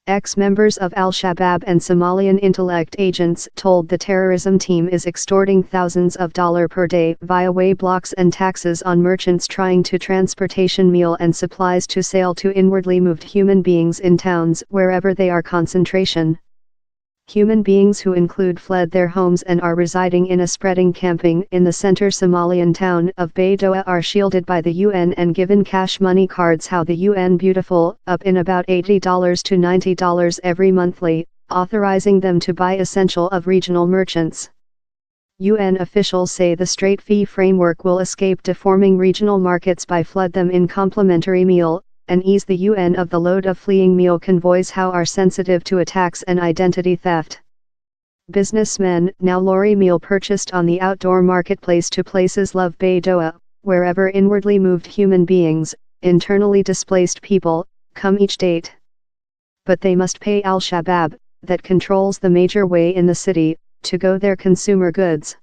Ex-members of Al-Shabaab and Somalian intellect agents told the terrorism team is extorting thousands of dollars per day via way blocks and taxes on merchants trying to transportation meal and supplies to sale to inwardly moved human beings in towns wherever they are concentration. Human beings who include fled their homes and are residing in a spreading camping in the center Somalian town of Baydoa are shielded by the UN and given cash money cards. How the UN beautiful up in about $80 to $90 every monthly, authorizing them to buy essential of regional merchants. UN officials say the straight fee framework will escape deforming regional markets by flood them in complementary meal, and ease the UN of the load of fleeing meal convoys how are sensitive to attacks and identity theft. Businessmen now lorry meal purchased on the outdoor marketplace to places love Baydoa, wherever inwardly moved human beings, internally displaced people, come each date. But they must pay Al-Shabaab, that controls the major way in the city, to go their consumer goods.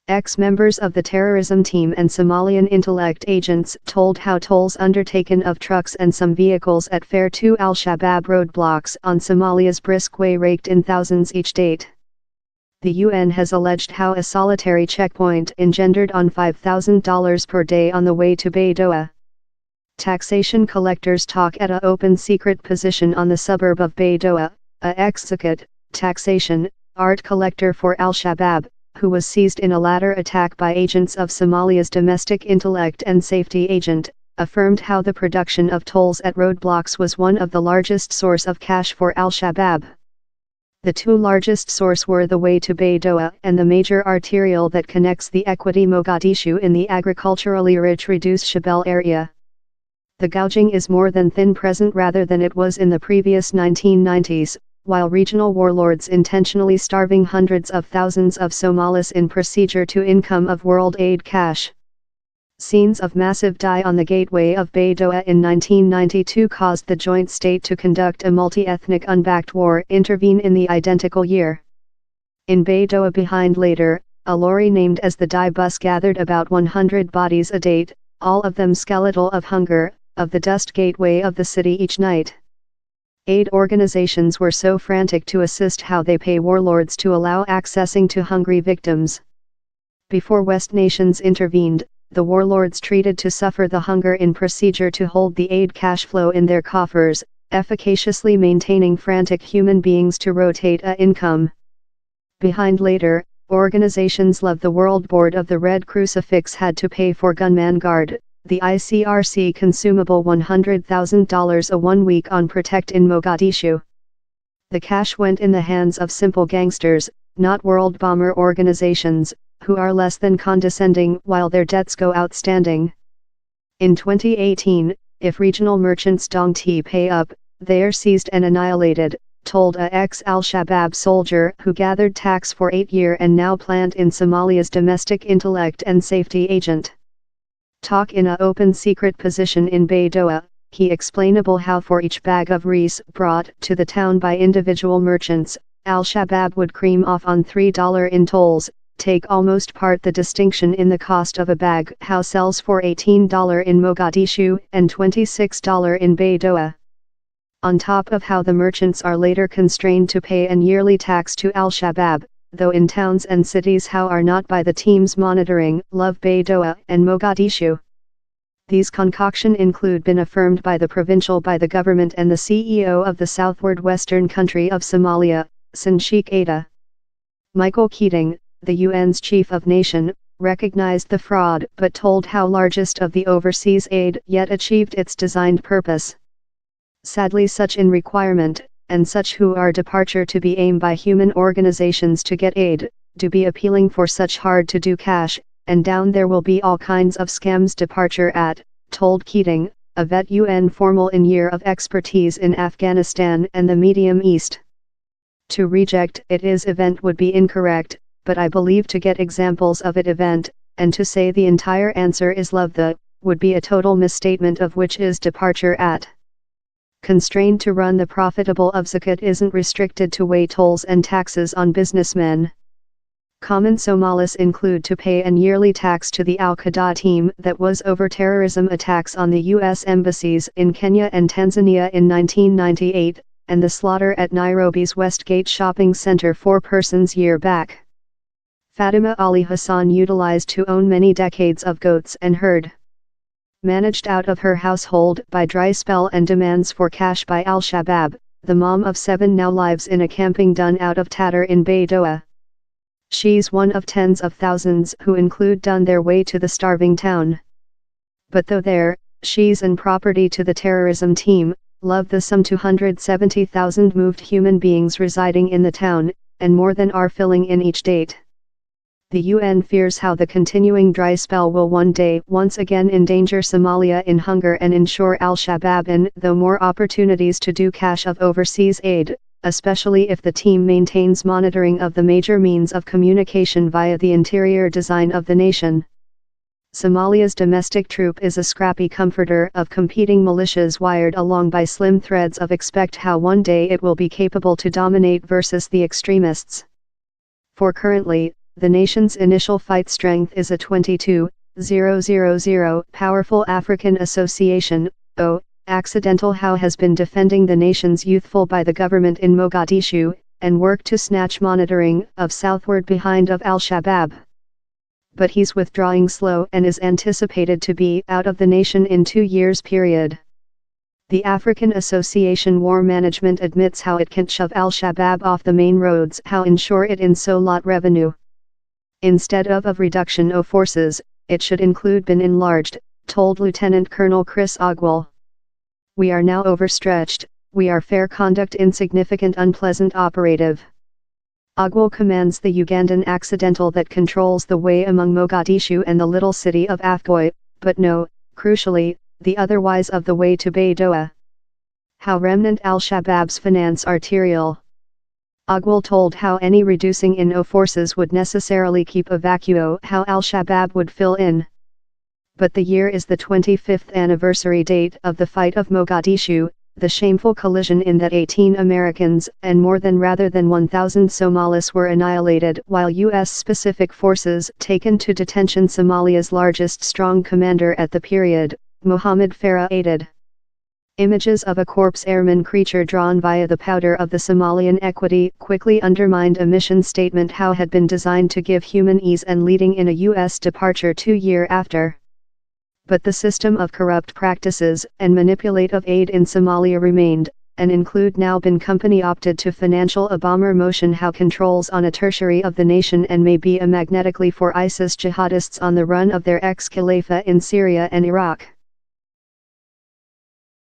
Ex-members of the terrorism team and Somalian intellect agents told how tolls undertaken of trucks and some vehicles at Fair 2 Al-Shabaab roadblocks on Somalia's brisk way raked in thousands each date. The UN has alleged how a solitary checkpoint engendered on $5,000 per day on the way to Baydoa. Taxation collectors talk at a open secret position on the suburb of Baydoa, a ex-zakat, taxation, art collector for Al-Shabaab, who was seized in a latter attack by agents of Somalia's domestic intellect and safety agent, affirmed how the production of tolls at roadblocks was one of the largest source of cash for Al-Shabaab. The two largest source were the way to Baydoa and the major arterial that connects the Equity Mogadishu in the agriculturally rich Reduce Shabelle area. The gouging is more than thin present rather than it was in the previous 1990s. While regional warlords intentionally starving hundreds of thousands of Somalis in procedure to income of world aid cash. Scenes of massive die on the gateway of Baydoa in 1992 caused the joint state to conduct a multi-ethnic unbacked war intervene in the identical year. In Baydoa behind later, a lorry named as the Die bus gathered about 100 bodies a date, all of them skeletal of hunger, of the dust gateway of the city each night. Aid organizations were so frantic to assist how they pay warlords to allow accessing to hungry victims. Before West nations intervened, the warlords treated to suffer the hunger in procedure to hold the aid cash flow in their coffers, efficaciously maintaining frantic human beings to rotate a income. Behind later, organizations love the World Board of the Red Crucifix had to pay for gunman guard, the ICRC consumable $100,000 a 1 week on protect in Mogadishu. The cash went in the hands of simple gangsters, not world bomber organizations, who are less than condescending while their debts go outstanding. In 2018, if regional merchants don't pay up, they are seized and annihilated, told a ex-Al-Shabaab soldier who gathered tax for 8 years and now plant in Somalia's domestic intellect and safety agent. Talk in a open secret position in Baydoa, he explainable how for each bag of rice brought to the town by individual merchants, Al-Shabaab would cream off on $3 in tolls, take almost part the distinction in the cost of a bag how sells for $18 in Mogadishu and $26 in Baydoa. On top of how the merchants are later constrained to pay an yearly tax to Al-Shabaab, though in towns and cities how are not by the teams monitoring Love Baydoa and Mogadishu. These concoction include been affirmed by the provincial by the government and the CEO of the southward western country of Somalia, San Sheikh Ada. Michael Keating, the UN's chief of nation, recognized the fraud but told how largest of the overseas aid yet achieved its designed purpose. Sadly such in requirement, and such who are departure to be aimed by human organizations to get aid, do be appealing for such hard to do cash, and down there will be all kinds of scams departure at, told Keating, a vet UN formal in year of expertise in Afghanistan and the Medium East. To reject it is event would be incorrect, but I believe to get examples of it event, and to say the entire answer is love the, would be a total misstatement of which is departure at. Constrained to run the profitable of zakat isn't restricted to way tolls and taxes on businessmen. Common Somalis include to pay an yearly tax to the Al-Qaeda team that was over terrorism attacks on the U.S. embassies in Kenya and Tanzania in 1998, and the slaughter at Nairobi's Westgate shopping center 4 persons year back. Fatima Ali Hassan utilized to own many decades of goats and herd. Managed out of her household by dry spell and demands for cash by Al-Shabaab, the mom of 7 now lives in a camping dun out of Tatter in Baidoa. She's one of tens of thousands who include done their way to the starving town. But though there, she's an property to the terrorism team, love the some 270,000 moved human beings residing in the town, and more than are filling in each date. The UN fears how the continuing dry spell will one day once again endanger Somalia in hunger and ensure Al-Shabaab in though more opportunities to do cash of overseas aid, especially if the team maintains monitoring of the major means of communication via the interior design of the nation. Somalia's domestic troop is a scrappy comforter of competing militias wired along by slim threads of expect how one day it will be capable to dominate versus the extremists. For currently, the nation's initial fight strength is a 22,000 powerful African Association, accidental how has been defending the nation's youthful by the government in Mogadishu, and worked to snatch monitoring of southward behind of Al-Shabaab. But he's withdrawing slow and is anticipated to be out of the nation in 2 years period. The African Association War Management admits how it can shove Al-Shabaab off the main roads how ensure it in so lot revenue. Instead of reduction of forces, it should include been enlarged, told Lieutenant Colonel Chris Ogwell. We are now overstretched, we are fair conduct insignificant unpleasant operative. Ogwell commands the Ugandan accidental that controls the way among Mogadishu and the little city of Afgoy, but no, crucially, the otherwise of the way to Baidoa. How remnant Al-Shabaab's finance arterial. Ogwell told how any reducing in forces would necessarily keep a vacuo how Al-Shabaab would fill in. But the year is the 25th anniversary date of the fight of Mogadishu, the shameful collision in that 18 Americans and more than rather than 1,000 Somalis were annihilated while U.S. specific forces taken to detention Somalia's largest strong commander at the period, Mohammed Farah aided. Images of a corpse airman creature drawn via the powder of the Somalian equity quickly undermined a mission statement how had been designed to give human ease and leading in a U.S. departure 2 years after. But the system of corrupt practices and manipulative aid in Somalia remained, and include now been company opted to financial a bomber motion how controls on a tertiary of the nation and may be a magnetically for ISIS jihadists on the run of their ex-Khalifa in Syria and Iraq.